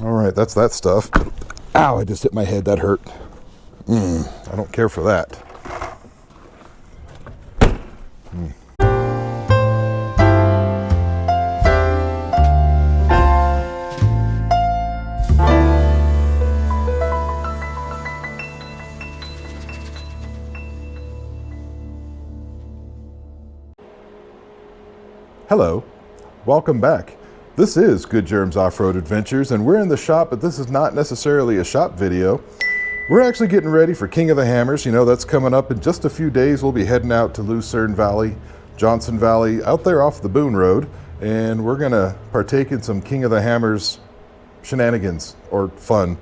All right, that's that stuff. Ow, I just hit my head. That hurt. I don't care for that. Hello, welcome back. This is Good Germs Off-Road Adventures, and we're in the shop, but this is not necessarily a shop video. We're actually getting ready for King of the Hammers. You know, that's coming up in just a few days. We'll be heading out to Lucerne Valley, Johnson Valley, out there off the Boone Road, and we're gonna partake in some King of the Hammers shenanigans or fun.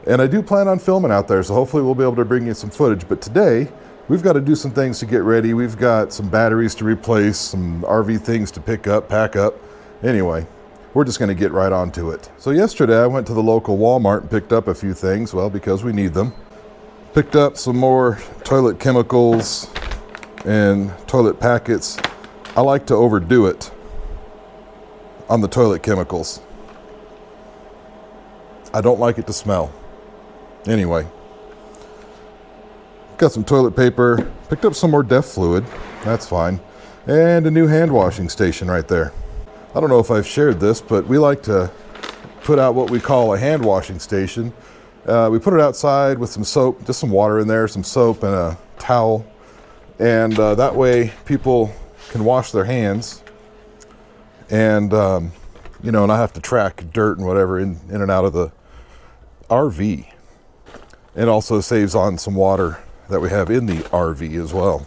And I do plan on filming out there, so hopefully we'll be able to bring you some footage. But today, we've got to do some things to get ready. We've got some batteries to replace, some RV things to pick up, pack up. Anyway, we're just going to get right onto it. So yesterday I went to the local Walmart and picked up a few things, well, because we need them. Picked up some more toilet chemicals and toilet packets. I like to overdo it on the toilet chemicals. I don't like it to smell. Anyway. Got some toilet paper, picked up some more DEF fluid, that's fine, and a new hand washing station right there. I don't know if I've shared this, but we like to put out what we call a hand washing station. We put it outside with some soap, just some water in there, some soap and a towel, and that way people can wash their hands and, you know, not have to track dirt and whatever in and out of the RV. It also saves on some water that we have in the RV as well.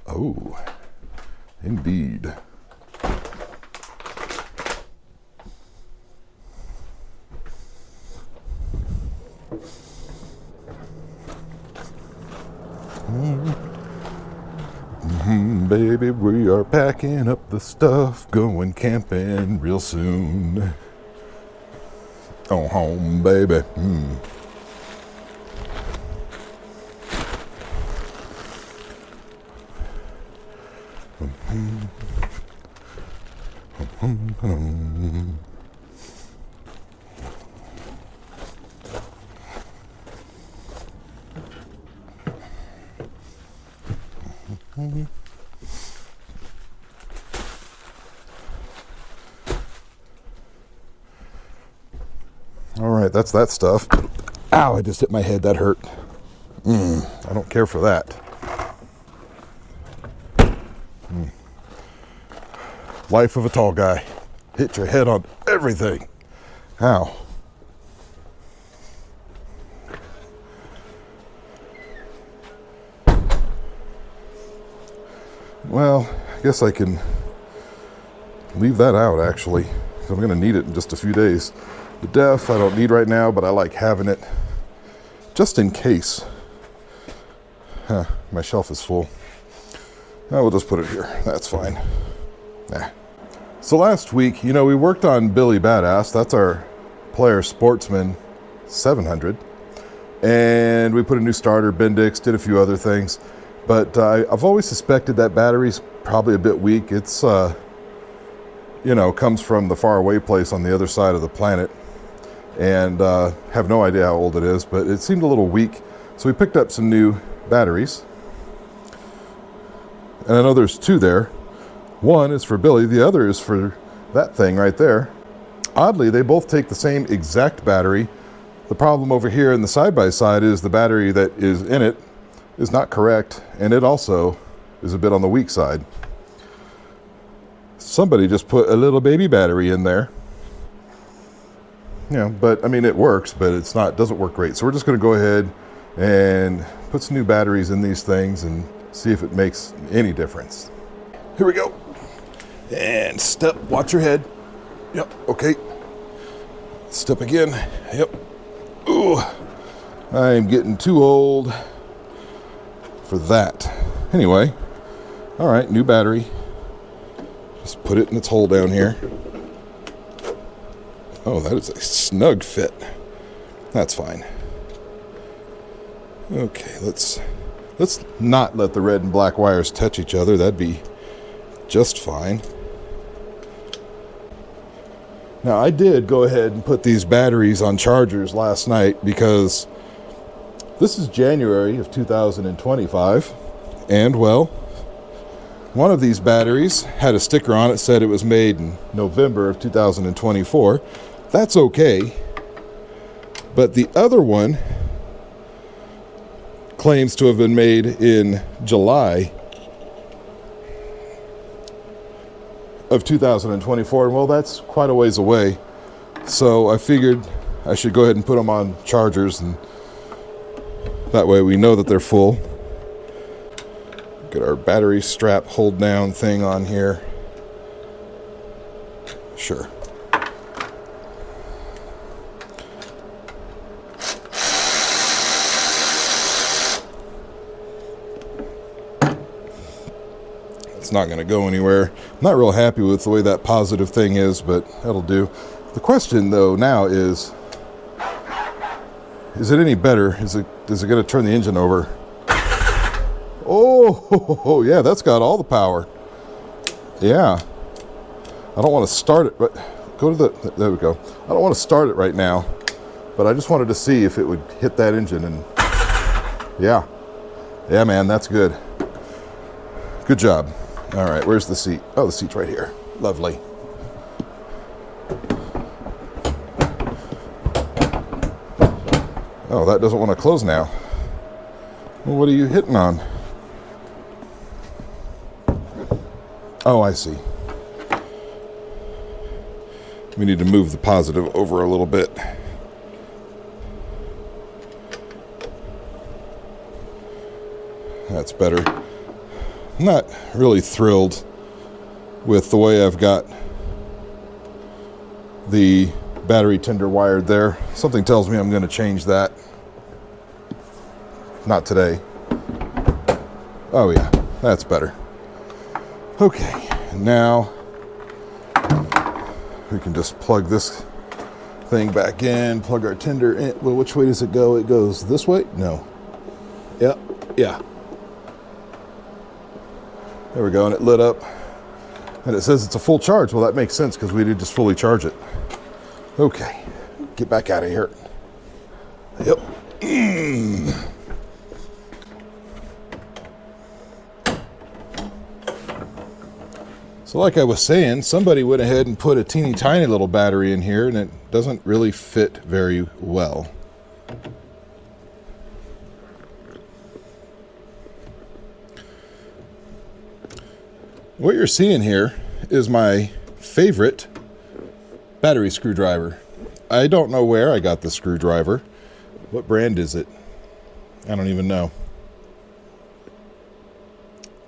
Oh, indeed. Baby, we are packing up the stuff, going camping real soon. Go home, baby. All right, that's that stuff. Ow, I just hit my head. That hurt. I don't care for that. Life of a tall guy. Hit your head on everything. Ow. Well, I guess I can leave that out actually, because I'm going to need it in just a few days. The DEF I don't need right now, but I like having it just in case. My shelf is full. We'll just put it here. That's fine. So last week, you know, we worked on Billy Badass. That's our Polaris Sportsman 700. And we put a new starter, Bendix, did a few other things. But I've always suspected that battery's probably a bit weak. It's, you know, comes from the faraway place on the other side of the planet. And have no idea how old it is, but it seemed a little weak. So we picked up some new batteries. And I know there's two there. One is for Billy, the other is for that thing right there. Oddly, they both take the same exact battery. The problem over here in the side-by-side is the battery that is in it is not correct, and it also is a bit on the weak side. Somebody just put a little baby battery in there. Yeah, but I mean, it works, but it's not, doesn't work great. So we're just going to go ahead and put some new batteries in these things and see if it makes any difference. Here we go. And step, watch your head. Yep, okay. Step again. Yep. Ooh, I am getting too old for that. Anyway, all right, new battery. Just put it in its hole down here. Oh, that is a snug fit. That's fine. Okay, let's not let the red and black wires touch each other. That'd be just fine. Now, I did go ahead and put these batteries on chargers last night because this is January of 2025, and well, one of these batteries had a sticker on it that said it was made in November of 2024. That's okay, but the other one claims to have been made in July of 2024, and well, that's quite a ways away. So I figured I should go ahead and put them on chargers, and that way we know that they're full. Get our battery strap hold down thing on here. Sure. It's not going to go anywhere. I'm not real happy with the way that positive thing is, but that'll do. The question though now is it any better? Is it going to turn the engine over? Oh, yeah, that's got all the power. Yeah. I don't want to start it, but there we go. I don't want to start it right now, but I just wanted to see if it would hit that engine, and yeah. Yeah, man, that's good. Good job. All right, where's the seat? Oh, the seat's right here. Lovely. Oh, that doesn't want to close now. Well, what are you hitting on? Oh, I see. We need to move the positive over a little bit. That's better. I'm not really thrilled with the way I've got the battery tender wired there. Something tells me I'm going to change that. Not today. Oh yeah, that's better. Okay, now we can just plug this thing back in, plug our tender in. Well, which way does it go? It goes this way? No. Yep, yeah. There we go, and it lit up. And it says it's a full charge. Well, that makes sense because we did just fully charge it. Okay, get back out of here. Yep. So like I was saying, somebody went ahead and put a teeny tiny little battery in here, and it doesn't really fit very well. What you're seeing here is my favorite battery screwdriver. I don't know where I got the screwdriver. What brand is it? I don't even know.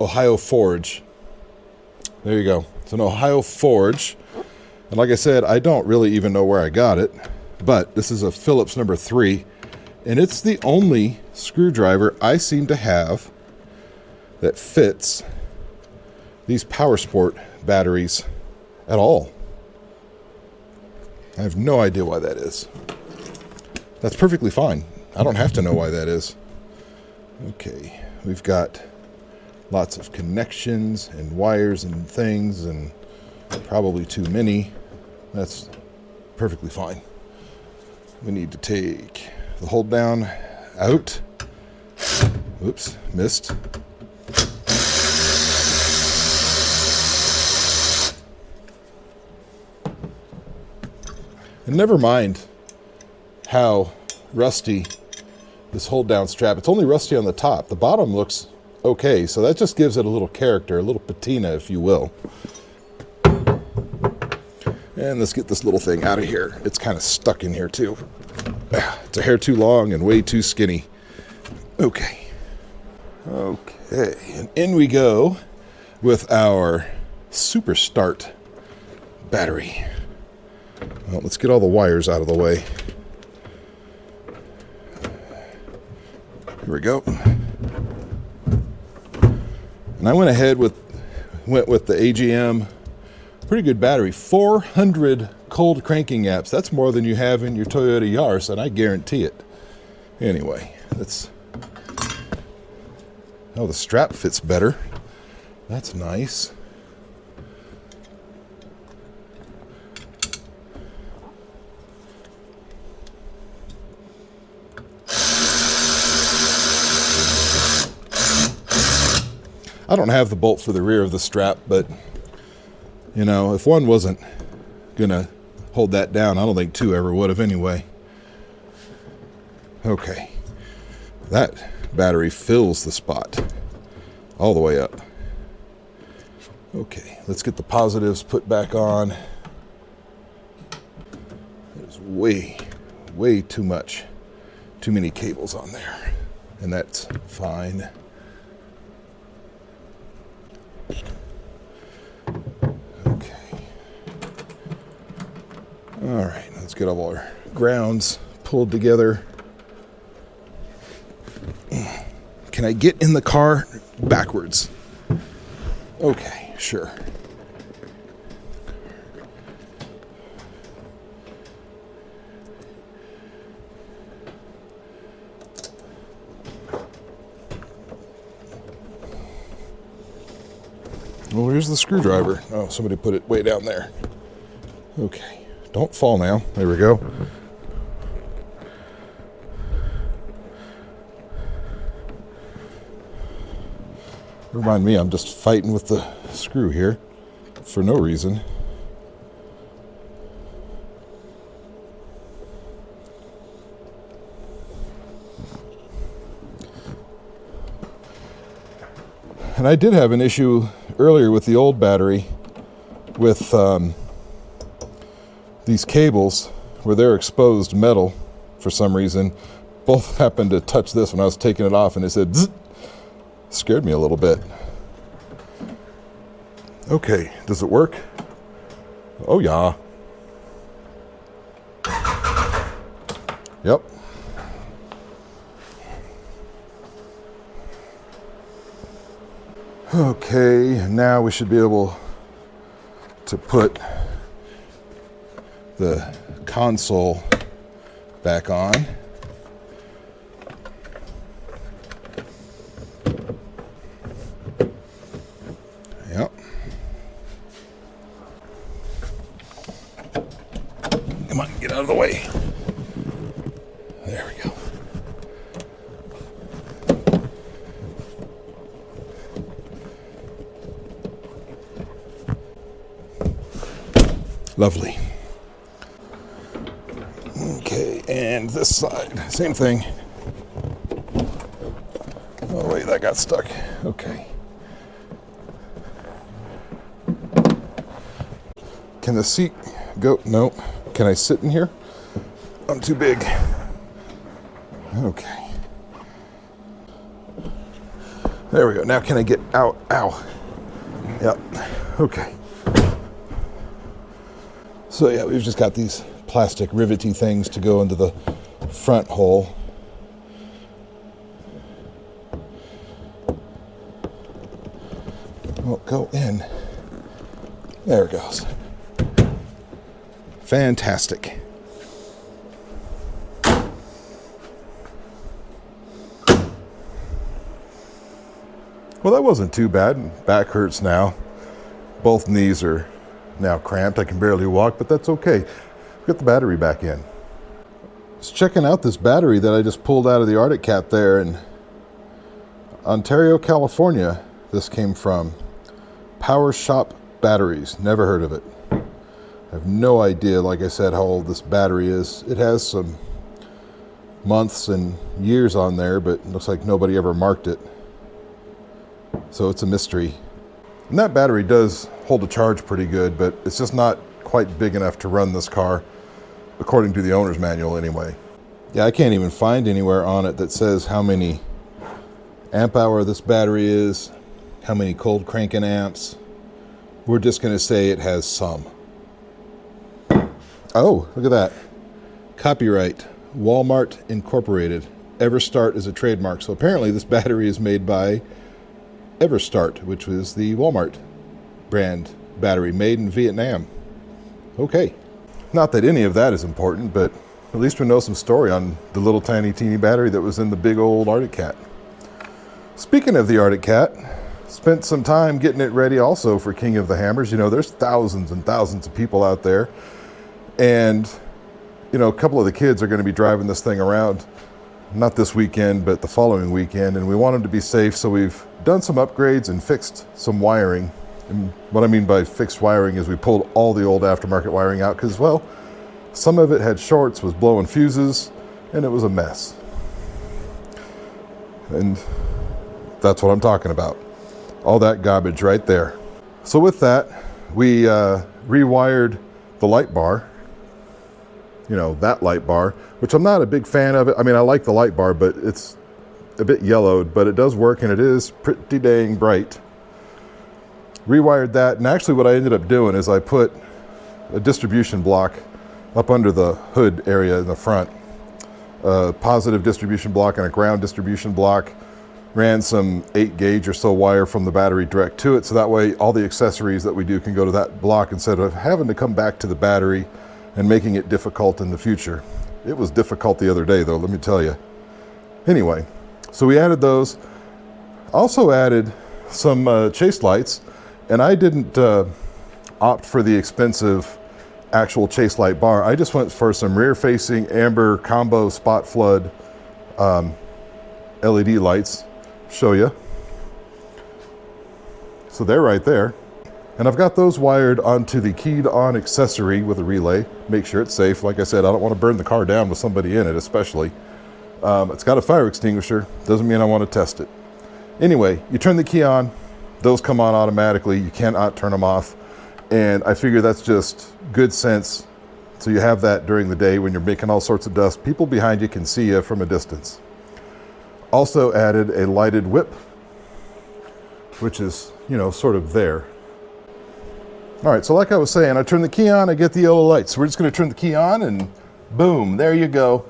Ohio Forge. There you go. It's an Ohio Forge. And like I said, I don't really even know where I got it, but this is a Phillips number 3, and it's the only screwdriver I seem to have that fits these Power Sport batteries at all. I have no idea why that is. That's perfectly fine. I don't have to know why that is. Okay, we've got lots of connections and wires and things, and probably too many. That's perfectly fine. We need to take the hold down out. Oops, missed. And never mind how rusty this hold down strap. It's only rusty on the top. The bottom looks okay, so that just gives it a little character, a little patina, if you will. And let's get this little thing out of here. It's kind of stuck in here too. It's a hair too long and way too skinny. Okay. Okay, and in we go with our Super Start battery. Well, let's get all the wires out of the way. Here we go. And I went ahead with the AGM. Pretty good battery. 400 cold cranking amps. That's more than you have in your Toyota Yaris, and I guarantee it. Anyway, let's Oh, the strap fits better. That's nice. I don't have the bolt for the rear of the strap, but you know, if one wasn't gonna hold that down, I don't think two ever would have anyway. Okay, that battery fills the spot all the way up. Okay, let's get the positives put back on. There's way too many cables on there, and that's fine. Okay. All right, let's get all our grounds pulled together. Can I get in the car backwards? Okay, sure. Well, here's the screwdriver. Oh, somebody put it way down there. Okay, don't fall now. There we go. Remind me, I'm just fighting with the screw here for no reason. And I did have an issue earlier with the old battery with these cables where they're exposed metal for some reason. Both happened to touch this when I was taking it off, and it said zzz. Scared me a little bit. Okay, does it work? Oh yeah. Yep. Okay, now we should be able to put the console back on. Yep. Come on, get out of the way. There we go. Lovely. Okay, and this side, same thing. Oh wait, that got stuck. Okay. Can the seat go? No. Can I sit in here? I'm too big. Okay. There we go. Now can I get out? Ow. Yep. Okay. So yeah, we've just got these plastic rivety things to go into the front hole. Well, go in. There it goes. Fantastic. Well, that wasn't too bad. Back hurts now. Both knees are now cramped. I can barely walk, but that's okay. Get the battery back in. Just checking out this battery that I just pulled out of the Arctic Cat there in Ontario, California. This came from Power Shop Batteries. Never heard of it. I have no idea, like I said, how old this battery is. It has some months and years on there, but it looks like nobody ever marked it. So it's a mystery. And that battery does hold a charge pretty good, but it's just not quite big enough to run this car, according to the owner's manual anyway. Yeah, I can't even find anywhere on it that says how many amp hour this battery is, how many cold cranking amps. We're just going to say it has some. Oh, look at that. Copyright, Walmart Incorporated. Everstart is a trademark. So apparently this battery is made by Everstart, which was the Walmart brand battery made in Vietnam. Okay. Not that any of that is important, but at least we know some story on the little tiny teeny battery that was in the big old Arctic Cat. Speaking of the Arctic Cat, spent some time getting it ready also for King of the Hammers. You know, there's thousands and thousands of people out there. And, you know, a couple of the kids are going to be driving this thing around, not this weekend, but the following weekend. And we want them to be safe, so we've done some upgrades and fixed some wiring. And what I mean by fixed wiring is we pulled all the old aftermarket wiring out because, well, some of it had shorts, was blowing fuses, and it was a mess. And that's what I'm talking about. All that garbage right there. So with that, we rewired the light bar. You know, that light bar, which I'm not a big fan of it. I mean, I like the light bar, but it's a bit yellowed, but it does work and it is pretty dang bright. Rewired that, and actually what I ended up doing is I put a distribution block up under the hood area in the front. A positive distribution block and a ground distribution block. Ran some 8 gauge or so wire from the battery direct to it, so that way all the accessories that we do can go to that block instead of having to come back to the battery and making it difficult in the future. It was difficult the other day though, let me tell you. Anyway, so we added those. Also added some chase lights, and I didn't opt for the expensive actual chase light bar. I just went for some rear facing amber combo spot flood LED lights. Show you. So they're right there. And I've got those wired onto the keyed on accessory with a relay. Make sure it's safe. Like I said, I don't want to burn the car down with somebody in it, especially. It's got a fire extinguisher. Doesn't mean I want to test it. Anyway, you turn the key on, those come on automatically. You cannot turn them off. And I figure that's just good sense. So you have that during the day when you're making all sorts of dust. People behind you can see you from a distance. Also added a lighted whip, which is, you know, sort of there. All right, so like I was saying, I turn the key on, I get the yellow lights. So we're just gonna turn the key on and boom, there you go.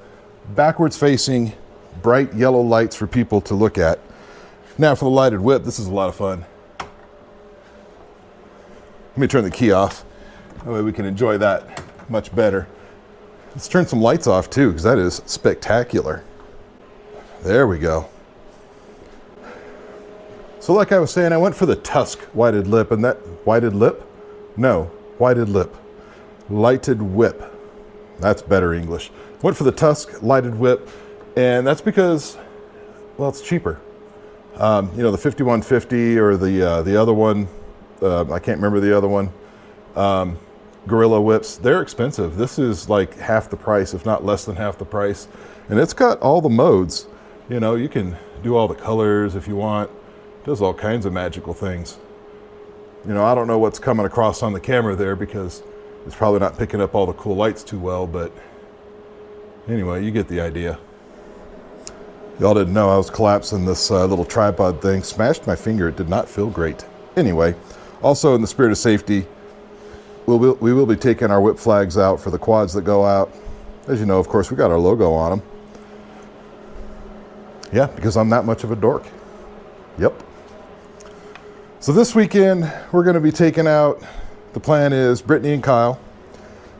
Backwards facing, bright yellow lights for people to look at. Now for the lighted whip, this is a lot of fun. Let me turn the key off. That way we can enjoy that much better. Let's turn some lights off too, because that is spectacular. There we go. So like I was saying, I went for the Tusk whited lip, and that whited lip? No, whited lip. Lighted whip. That's better English. Went for the Tusk lighted whip, and that's because, well, it's cheaper. You know, the 5150 or the other one, I can't remember the other one, Gorilla whips, they're expensive. This is like half the price, if not less than half the price. And it's got all the modes. You know, you can do all the colors if you want. It does all kinds of magical things. You know, I don't know what's coming across on the camera there because it's probably not picking up all the cool lights too well, but anyway, you get the idea. Y'all didn't know I was collapsing this little tripod thing. Smashed my finger. It did not feel great. Anyway, also in the spirit of safety, we will be taking our whip flags out for the quads that go out. As you know, of course, we got our logo on them. Yeah, because I'm that much of a dork. Yep. So this weekend, we're going to be taking out, the plan is Brittany and Kyle,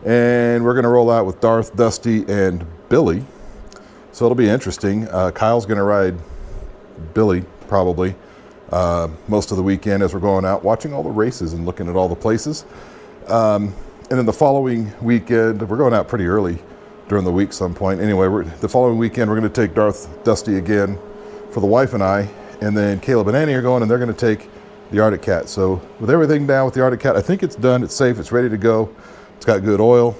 and we're going to roll out with Darth, Dusty, and Billy. So it'll be interesting. Kyle's going to ride Billy, probably, most of the weekend as we're going out, watching all the races and looking at all the places. And then the following weekend, we're going out pretty early during the week some point. Anyway, the following weekend, we're going to take Darth, Dusty again for the wife and I, and then Caleb and Annie are going, and they're going to take the Arctic Cat. So with everything down with the Arctic Cat, I think it's done, it's safe, it's ready to go. It's got good oil.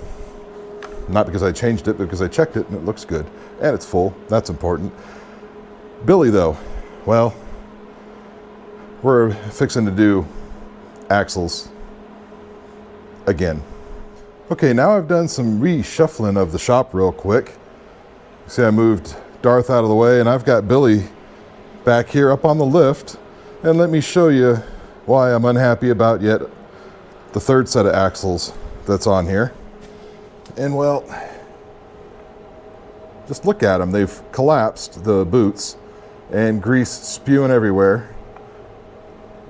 Not because I changed it, but because I checked it and it looks good. And it's full, that's important. Billy though, well, we're fixing to do axles again. Okay, now I've done some reshuffling of the shop real quick. See, I moved Darth out of the way and I've got Billy back here up on the lift. And let me show you why I'm unhappy about yet the third set of axles that's on here. And well, just look at them. They've collapsed, the boots, and grease spewing everywhere.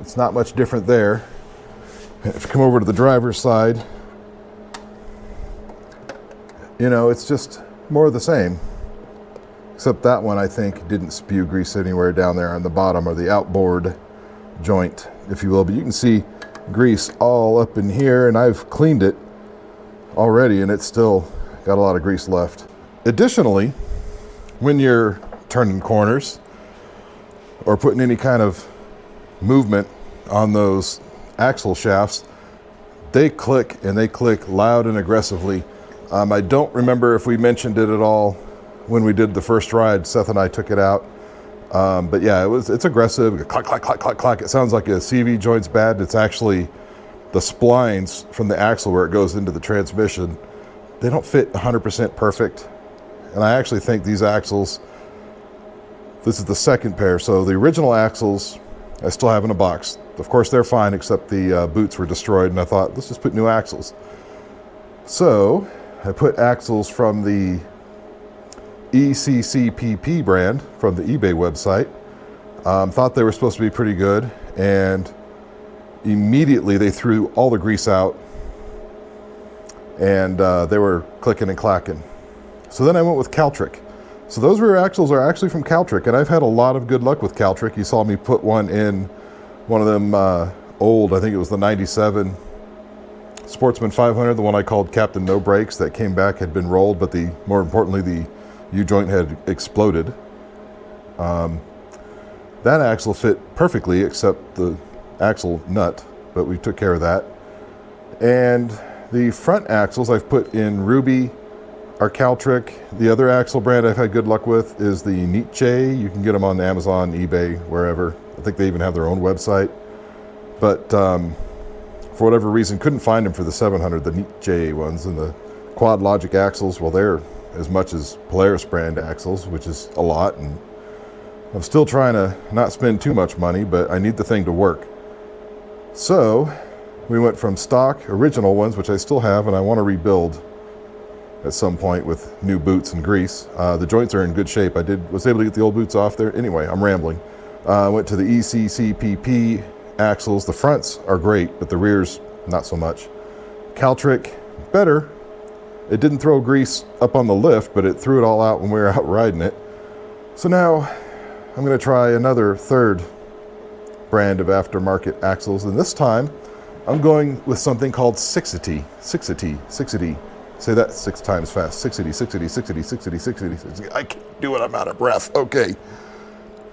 It's not much different there. If you come over to the driver's side, you know, it's just more of the same. except that one I think didn't spew grease anywhere down there on the bottom, or the outboard joint, if you will. But you can see grease all up in here, and I've cleaned it already, and it's still got a lot of grease left. Additionally, when you're turning corners or putting any kind of movement on those axle shafts, they click, and they click loud and aggressively. I don't remember if we mentioned it at all when we did the first ride. Seth and I took it out. But yeah, it's aggressive. Clack, clack, clack, clack, clack. It sounds like a CV joint's bad. It's actually the splines from the axle where it goes into the transmission. They don't fit 100% perfect. And I actually think these axles, this is the second pair. So the original axles, I still have in a box. Of course, they're fine, except the boots were destroyed. And I thought, let's just put new axles. So I put axles from the ECCPP brand from the eBay website. Thought they were supposed to be pretty good, and immediately they threw all the grease out, and they were clicking and clacking. So then I went with Caltric. So those rear axles are actually from Caltric, and I've had a lot of good luck with Caltric. You saw me put one in one of them old, I think it was the 97 Sportsman 500, the one I called Captain No Brakes, that came back, had been rolled, but more importantly, the U-joint had exploded. That axle fit perfectly except the axle nut, but we took care of that. And the front axles I've put in Ruby, are Caltric. The other axle brand I've had good luck with is the Nietzsche. You can get them on Amazon, eBay, wherever. I think they even have their own website. But for whatever reason, couldn't find them for the 700, the Nietzsche ones. And the Quad Logic axles, well, they're as much as Polaris brand axles, which is a lot. And I'm still trying to not spend too much money, but I need the thing to work. So we went from stock original ones, which I still have, and I want to rebuild at some point with new boots and grease. The joints are in good shape. I was able to get the old boots off there. Anyway, I'm rambling. Went to the ECCPP axles. The fronts are great, but the rears, not so much. Caltric, better. It didn't throw grease up on the lift, but it threw it all out when we were out riding it. So now I'm going to try another third brand of aftermarket axles, and this time I'm going with something called Sixity. Say that 6 times fast. Sixity. I can't do it, I'm out of breath. Okay.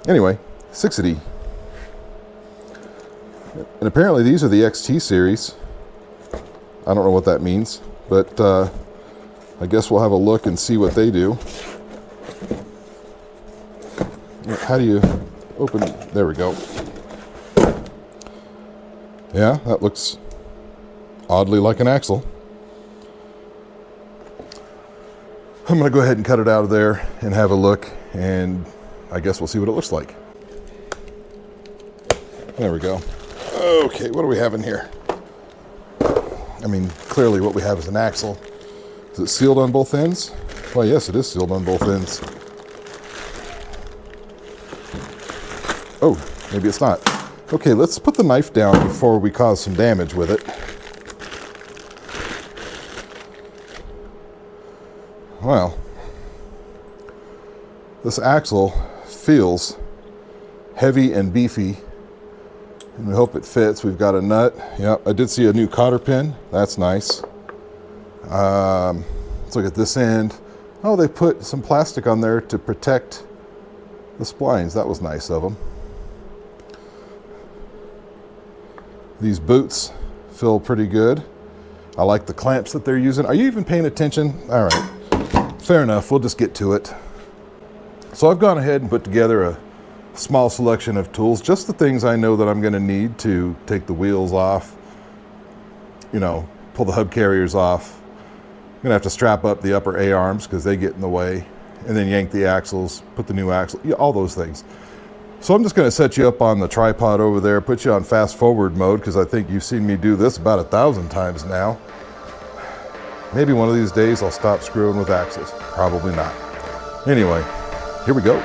Anyway, Sixity. And apparently these are the XT series. I don't know what that means, but I guess we'll have a look and see what they do. How do you open? There we go. Yeah, that looks oddly like an axle. I'm going to go ahead and cut it out of there and have a look, and I guess we'll see what it looks like. There we go. Okay, what do we have in here? I mean, clearly what we have is an axle. Is it sealed on both ends? Well, yes, it is sealed on both ends. Oh, maybe it's not. Okay, let's put the knife down before we cause some damage with it. Well, this axle feels heavy and beefy, and we hope it fits. We've got a nut. Yep, I did see a new cotter pin. That's nice. Let's look at this end. Oh, they put some plastic on there to protect the splines. That was nice of them. These boots feel pretty good. I like the clamps that they're using. Are you even paying attention? All right. Fair enough, we'll just get to it. So I've gone ahead and put together a small selection of tools, just the things I know that I'm going to need to take the wheels off, pull the hub carriers off. I'm going to have to strap up the upper A-arms because they get in the way, and then yank the axles, put the new axle, all those things. So I'm just going to set you up on the tripod over there, put you on fast forward mode, because I think you've seen me do this about 1,000 times now. Maybe one of these days I'll stop screwing with axles. Probably not. Anyway, here we go.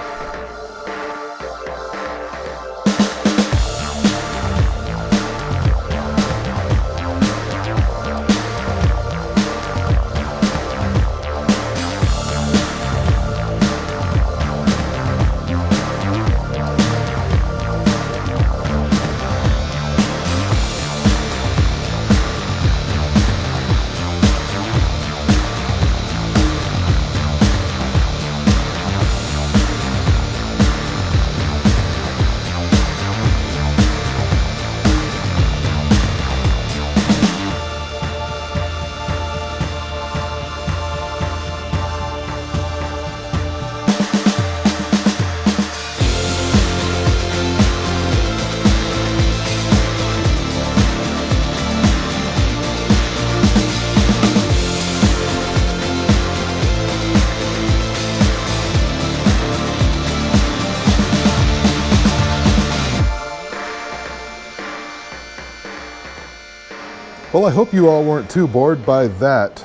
Well, I hope you all weren't too bored by that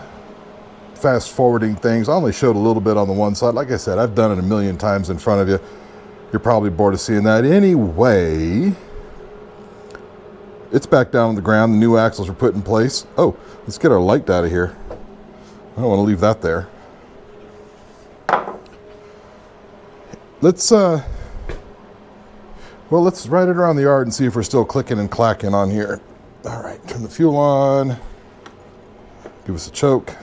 fast forwarding things. I only showed a little bit on the one side. Like I said, I've done it a million times in front of you. You're probably bored of seeing that. Anyway, it's back down on the ground. The new axles are put in place. Oh, let's get our light out of here. I don't want to leave that there. Let's ride it around the yard and see if we're still clicking and clacking on here. All right, turn the fuel on. Give us a choke.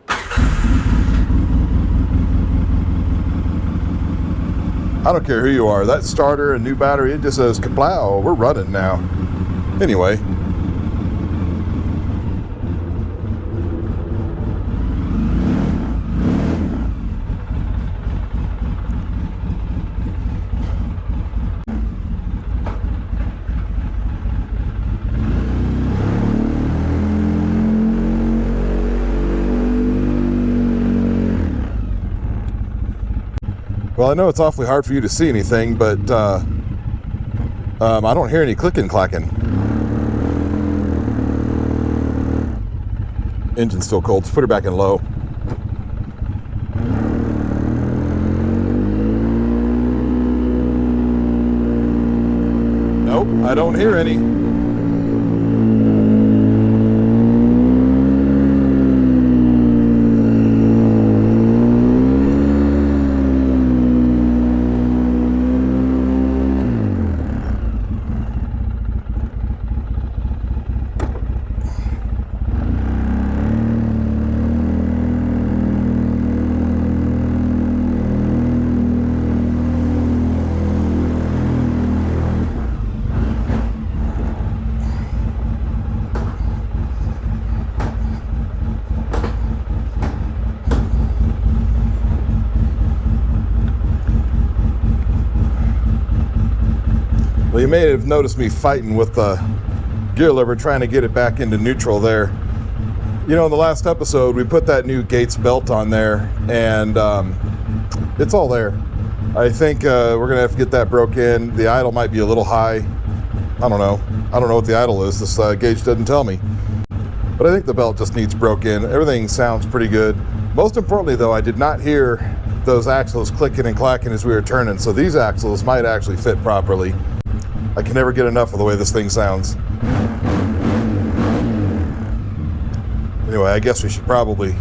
I don't care who you are. That starter and new battery, it just says kaplow. We're running now. Anyway. Well, I know it's awfully hard for you to see anything, but I don't hear any clicking, clacking. Engine's still cold. Let's put her back in low. Nope, I don't hear any. Well, you may have noticed me fighting with the gear lever, trying to get it back into neutral there. You know, in the last episode, we put that new Gates belt on there, and it's all there. I think we're gonna have to get that broke in. The idle might be a little high. I don't know. I don't know what the idle is. This gauge doesn't tell me. But I think the belt just needs broke in. Everything sounds pretty good. Most importantly, though, I did not hear those axles clicking and clacking as we were turning, so these axles might actually fit properly. I can never get enough of the way this thing sounds. Anyway, I guess we should probably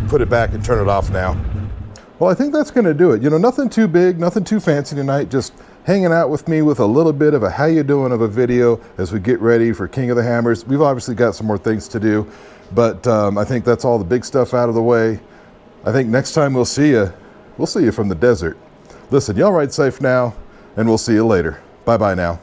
put it back and turn it off now. Well, I think that's going to do it. You know, nothing too big, nothing too fancy tonight, just hanging out with me with a little bit of a how you doing of a video as we get ready for King of the Hammers. We've obviously got some more things to do, but I think that's all the big stuff out of the way. I think next time we'll see you from the desert. Listen, y'all ride safe now, and we'll see you later. Bye-bye now.